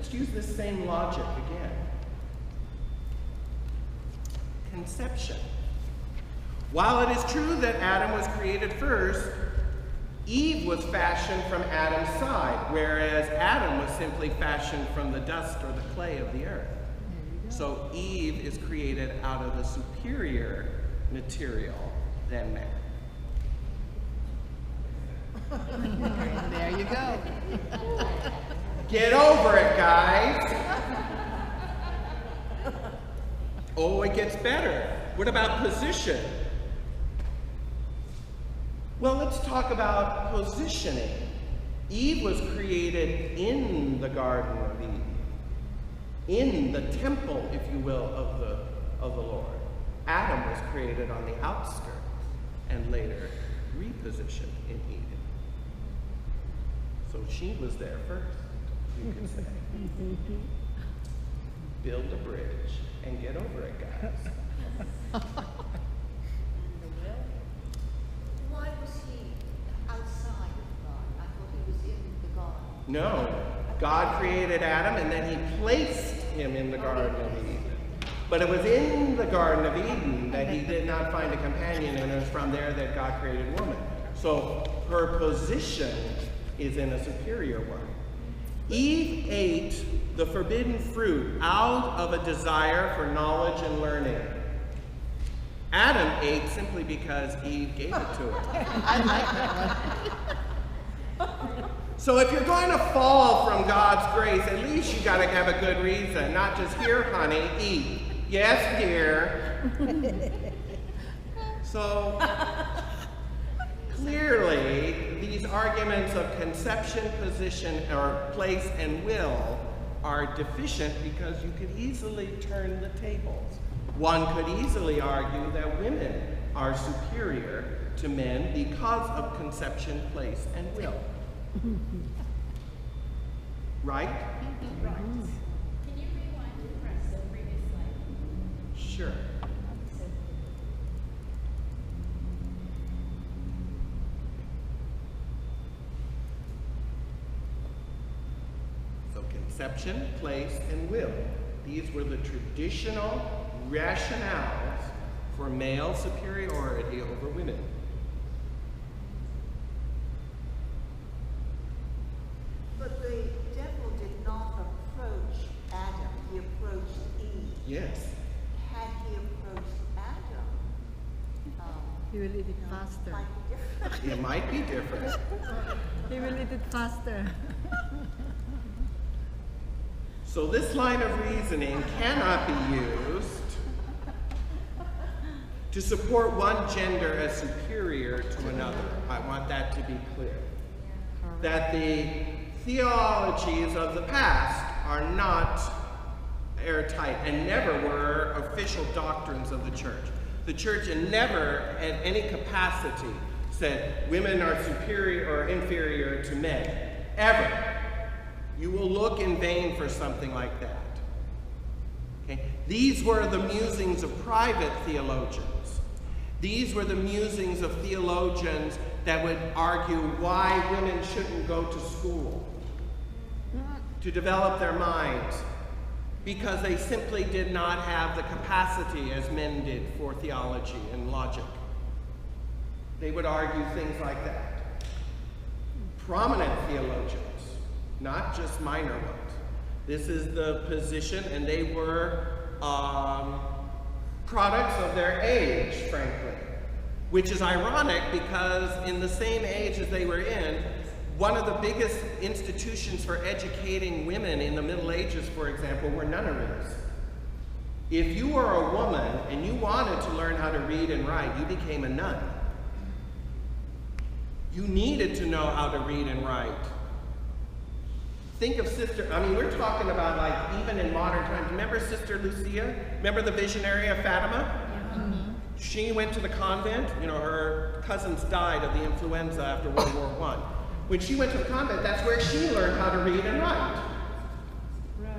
let's use this same logic again. Conception. While it is true that Adam was created first, Eve was fashioned from Adam's side, whereas Adam was simply fashioned from the dust or the clay of the earth. So Eve is created out of the superior material than man. There you go. Get over it, guys. Oh, it gets better. What about position? Well, let's talk about positioning. Eve was created in the Garden of Eden, in the temple, if you will, of the Lord. Adam was created on the outskirts and later repositioned in Eden. So she was there first, you could say. Build a bridge and get over it, guys. Why was he outside of God? I thought he was in the garden. No, God created Adam and then he placed him in the Garden of Eden. But it was in the Garden of Eden that he did not find a companion, and it was from there that God created woman. So her position is in a superior one. Eve ate the forbidden fruit out of a desire for knowledge and learning. Adam ate simply because Eve gave it to him. So if you're going to fall from God's grace, at least you got to have a good reason, not just, here, honey, eat. Yes, dear. So clearly, these arguments of conception, position, or place and will are deficient because you could easily turn the tables. One could easily argue that women are superior to men because of conception, place, and will. Right? Right. Can you rewind and press the previous slide? Sure. So conception, place, and will. These were the traditional rationales for male superiority over women. But the devil did not approach Adam, he approached Eve. Yes. Had he approached Adam, He will eat it faster. might be different. It might be different. He will eat it faster. So this line of reasoning cannot be used to support one gender as superior to another. I want that to be clear. That the theologies of the past are not airtight and never were official doctrines of the church. The church never, at any capacity, said women are superior or inferior to men. Ever. You will look in vain for something like that. Okay? These were the musings of private theologians. These were the musings of theologians that would argue why women shouldn't go to school to develop their minds, because they simply did not have the capacity as men did for theology and logic. They would argue things like that. Prominent theologians, not just minor ones. This is the position, and they were products of their age, frankly, which is ironic because in the same age as they were in, one of the biggest institutions for educating women in the Middle Ages, for example, were nunneries. If you were a woman and you wanted to learn how to read and write, you became a nun. You needed to know how to read and write. Think of we're talking about like even in modern times. Remember Sister Lucia? Remember the visionary of Fatima? Yeah. Mm-hmm. She went to the convent. You know, her cousins died of the influenza after World War I. When she went to the convent, that's where she learned how to read and write. Right.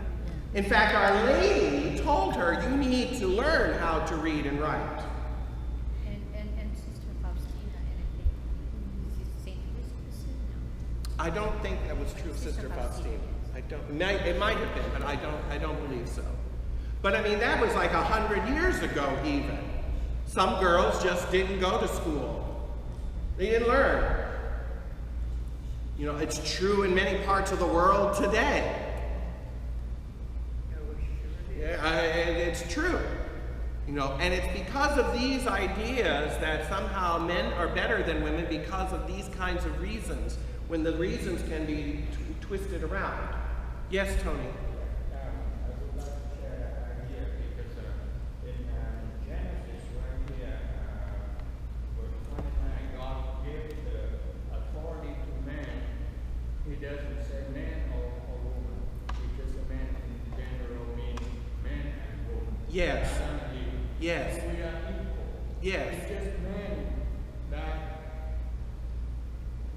In fact, Our Lady told her, you need to learn how to read and write. And Sister Faustina, and I think St. Elizabeth. I don't think that was true of Sister Sister Faustina. Faustina. I It might have been, but I don't believe so. But I mean, that was like 100 years ago even. Some girls just didn't go to school. They didn't learn. You know, it's true in many parts of the world today. Yeah, it's true. You know, and it's because of these ideas that somehow men are better than women because of these kinds of reasons, when the reasons can be twisted around. Yes, Tony? I would like to share that idea because in Genesis, right here, verse 29, God gave the authority to man. He doesn't say man or woman, because a man in general means man and woman. Yes. Yes. We are equal. Yes. It's just men that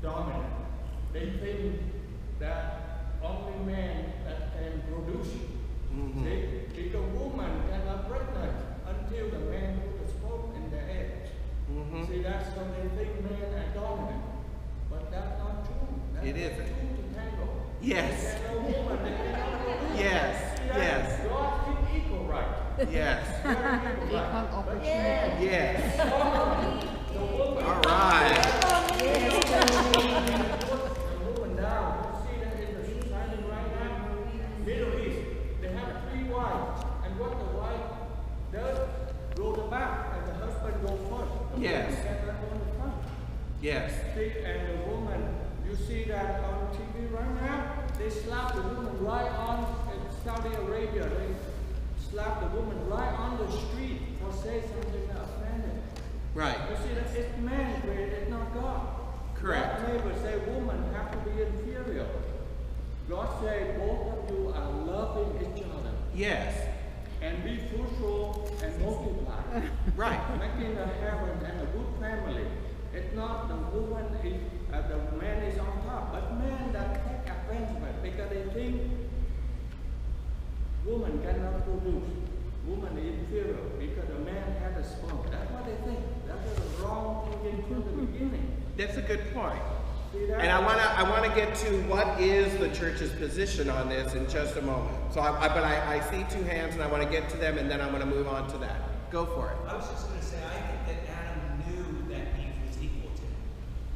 dominant. They think that only man that can produce. Mm-hmm. See, if a woman cannot pregnant until the man put a sperm in the egg. Mm-hmm. See, that's what they think men are dominant. But that's not true. That's It isn't. Two to tango. Yes. There's no woman that cannot produce. Yes. See, Yes. God give equal right. Yes. Equal opportunity. Yes. The woman. All right. The woman now, you see that in the society right now, Middle East, they have 3 wives, and what the wife does, go the back, and the husband go first. The Yes. woman cannot go in the front. Yes. See, and the woman, you see that on TV right now, they slap the woman right on in Saudi Arabia. They slap the woman right on the street for saying something that offended. Right. You see, that it's man created, it's not God. Correct. God never say women have to be inferior. God say both of you are loving each other Yes. and be fruitful and multiply. Right. Making a heaven and a good family. It's not the woman is the man is on top, but men that take advancement because they think woman cannot produce. Woman is inferior because the man had a sperm. That's what they think. That's the wrong thinking from the beginning. That's a good point. See that? And I want to get to what is the church's position on this in just a moment. So, I see 2 hands, and I want to get to them, and then I'm going to move on to that. Go for it. I was just going to say, I think that Adam knew that Eve was equal to him.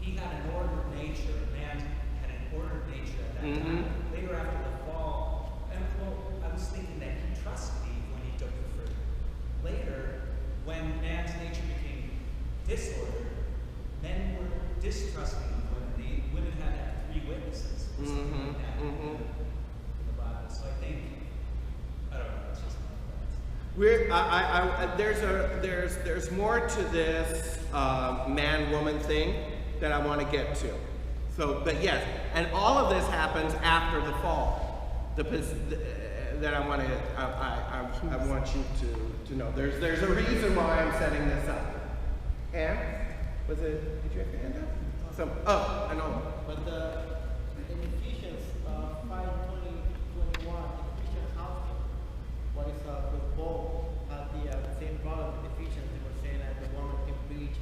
He had an ordered nature. Man had an ordered nature at that time. Later, after the fall, and well, I was thinking that he trusted Eve when he took the fruit. Later, when man's nature became disordered, men were distrusting of women. The women had to have 3 witnesses or something like that in the Bible. So I think, I don't know, it's just my thoughts. There's more to this man-woman thing that I want to get to. So, but yes, and all of this happens after the fall. That I want you to know. There's a reason why I'm setting this up. And was it? Did you have your hand up? I know. But in Ephesians 5:20-21, Ephesians house, what is the Paul had the same problem with Ephesians. They were saying that the woman can preach.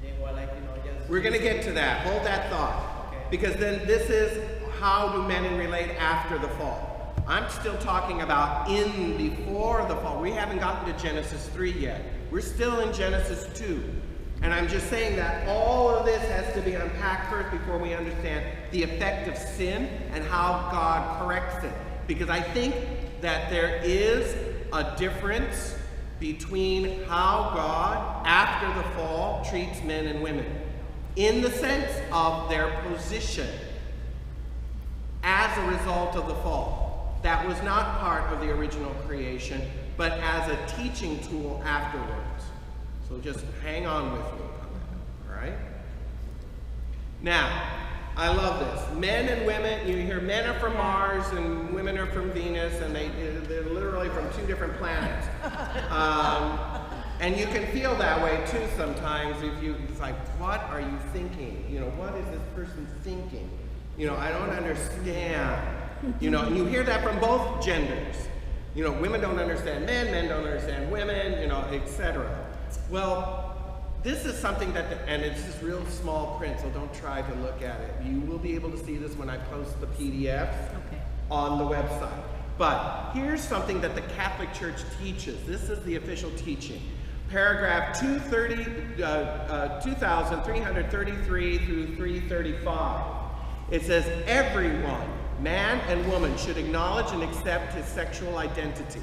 They were like, just. We're gonna get to that. Hold that thought. Okay. Because then this is how do men relate after the fall. I'm still talking about before the fall. We haven't gotten to Genesis 3 yet. We're still in Genesis 2. And I'm just saying that all of this has to be unpacked first before we understand the effect of sin and how God corrects it. Because I think that there is a difference between how God, after the fall, treats men and women in the sense of their position as a result of the fall. That was not part of the original creation, but as a teaching tool afterwards. So just hang on with me on that, all right? Now, I love this. Men and women, you hear men are from Mars and women are from Venus, and they're literally from 2 different planets. And you can feel that way too sometimes it's like, what are you thinking? What is this person thinking? I don't understand. And you hear that from both genders. Women don't understand men don't understand women, etc. Well, this is something and it's just real small print, so don't try to look at it. You will be able to see this when I post the PDFs. Okay. on the website. But here's something that the Catholic Church teaches. This is the official teaching. Paragraph 2333 through 335. It says, everyone, man and woman, should acknowledge and accept his sexual identity.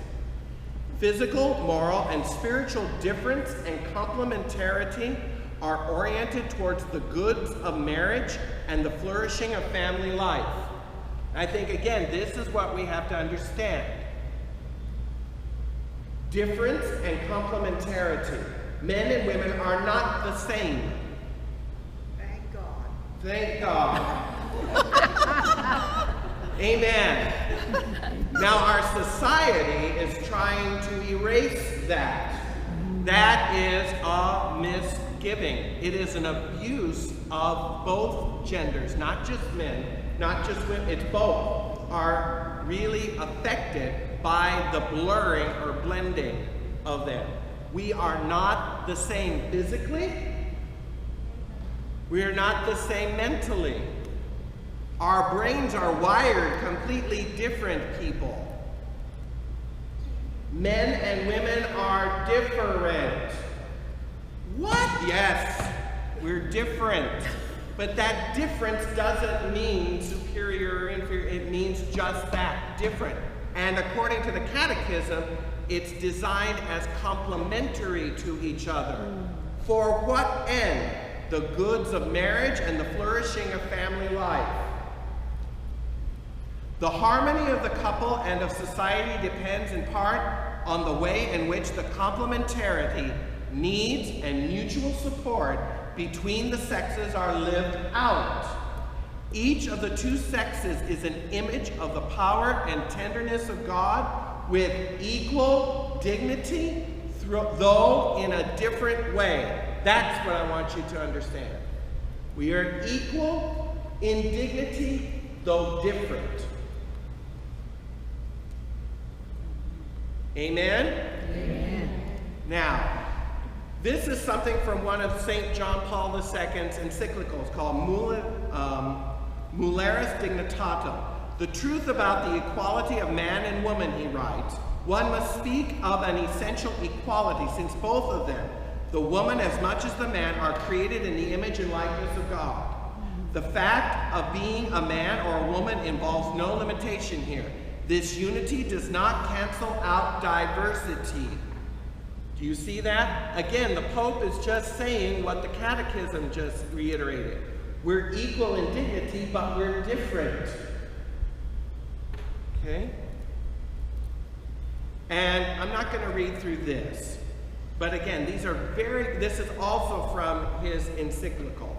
Physical, moral, and spiritual difference and complementarity are oriented towards the goods of marriage and the flourishing of family life. I think, again, this is what we have to understand. Difference and complementarity. Men and women are not the same. Thank God. Thank God. Amen. Now our society is trying to erase that. That is a misgiving. It is an abuse of both genders, not just men, not just women, it's both, are really affected by the blurring or blending of them. We are not the same physically. We are not the same mentally. Our brains are wired completely different, people. Men and women are different. What? Yes, we're different. But that difference doesn't mean superior or inferior. It means just that, different. And according to the Catechism, it's designed as complementary to each other. For what end? The goods of marriage and the flourishing of family life. The harmony of the couple and of society depends in part on the way in which the complementarity, needs, and mutual support between the sexes are lived out. Each of the two sexes is an image of the power and tenderness of God with equal dignity, though in a different way. That's what I want you to understand. We are equal in dignity, though different. Amen? Amen. Now, this is something from one of St. John Paul II's encyclicals called Mulieris Dignitatem. The truth about the equality of man and woman, he writes, one must speak of an essential equality, since both of them, the woman as much as the man, are created in the image and likeness of God. The fact of being a man or a woman involves no limitation here. This unity does not cancel out diversity. Do you see that? Again, the Pope is just saying what the Catechism just reiterated. We're equal in dignity, but we're different. Okay? And I'm not going to read through this. But again, this is also from his encyclical.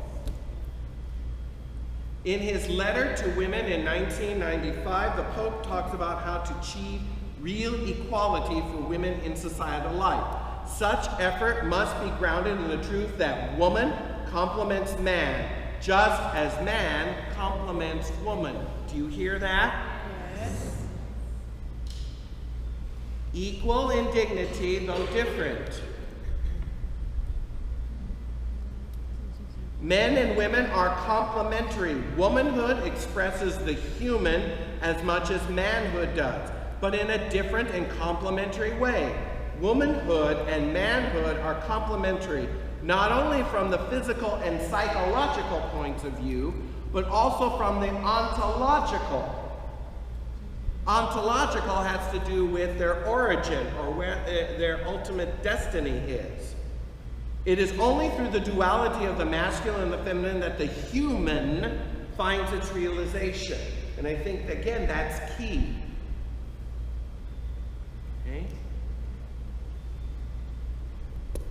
In his letter to women in 1995, the Pope talks about how to achieve real equality for women in societal life. Such effort must be grounded in the truth that woman complements man, just as man complements woman. Do you hear that? Yes. Equal in dignity, though different. Men and women are complementary. Womanhood expresses the human as much as manhood does, but in a different and complementary way. Womanhood and manhood are complementary, not only from the physical and psychological points of view, but also from the ontological. Ontological has to do with their origin, or where their ultimate destiny is. It is only through the duality of the masculine and the feminine that the human finds its realization. And I think, again, that's key. Okay?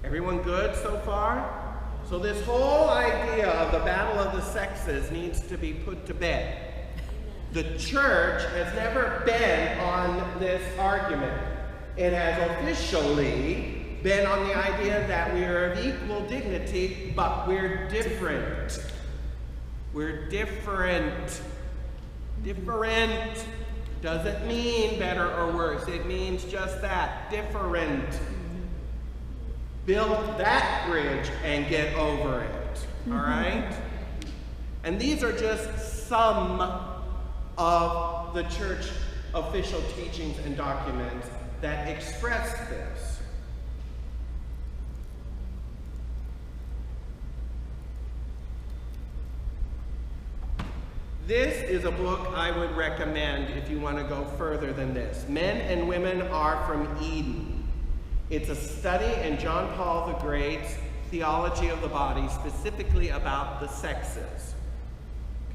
Everyone good so far? So this whole idea of the battle of the sexes needs to be put to bed. The church has never been on this argument. It has officially been on the idea that we are of equal dignity, but we're different. We're different. Different doesn't mean better or worse. It means just that, different. Build that bridge and get over it, all right? And these are just some of the church official teachings and documents that express this. This is a book I would recommend if you want to go further than this. Men and Women Are from Eden. It's a study in John Paul the Great's theology of the body, specifically about the sexes.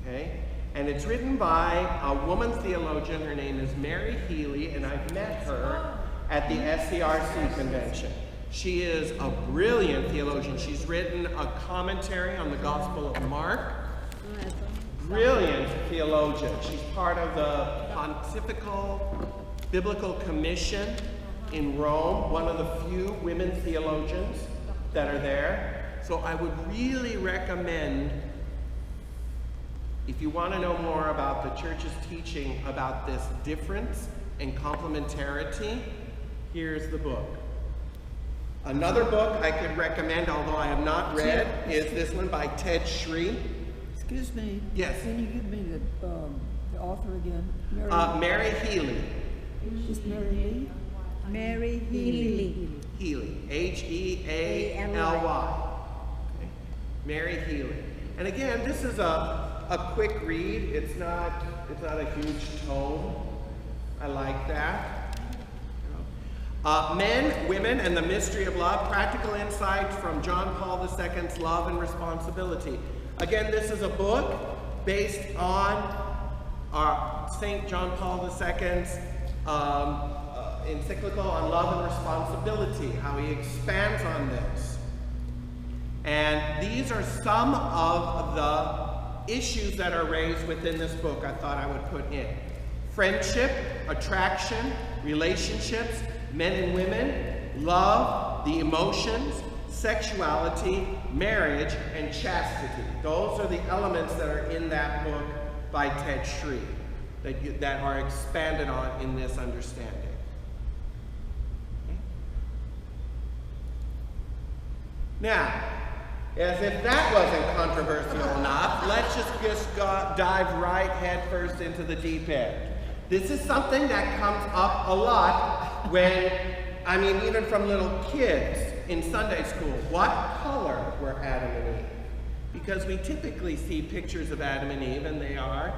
Okay? And it's written by a woman theologian. Her name is Mary Healy, and I've met her at the SCRC convention. She is a brilliant theologian. She's written a commentary on the Gospel of Mark. Brilliant theologian. She's part of the Pontifical Biblical Commission in Rome, one of the few women theologians that are there. So I would really recommend, if you want to know more about the church's teaching about this difference and complementarity, here's the book. Another book I could recommend, although I have not read, is this one by Ted Shree. Excuse me. Yes. Can you give me the author again? Mary Healy. Is Mary Lee? Mary Healy. Healy. H-E-A-L-Y. Okay. Mary Healy. And again, this is a quick read. It's not a huge tome. I like that. Men, Women, and the Mystery of Love, Practical Insights from John Paul II's Love and Responsibility. Again, this is a book based on St. John Paul II's encyclical on love and responsibility, how he expands on this. And these are some of the issues that are raised within this book I thought I would put in. Friendship, attraction, relationships, men and women, love, the emotions, sexuality, marriage, and chastity. Those are the elements that are in that book by Ted Shree that are expanded on in this understanding. Okay. Now, as if that wasn't controversial enough, let's just dive right head first into the deep end. This is something that comes up a lot when, even from little kids in Sunday school. What color were Adam and Eve? Because we typically see pictures of Adam and Eve, and they are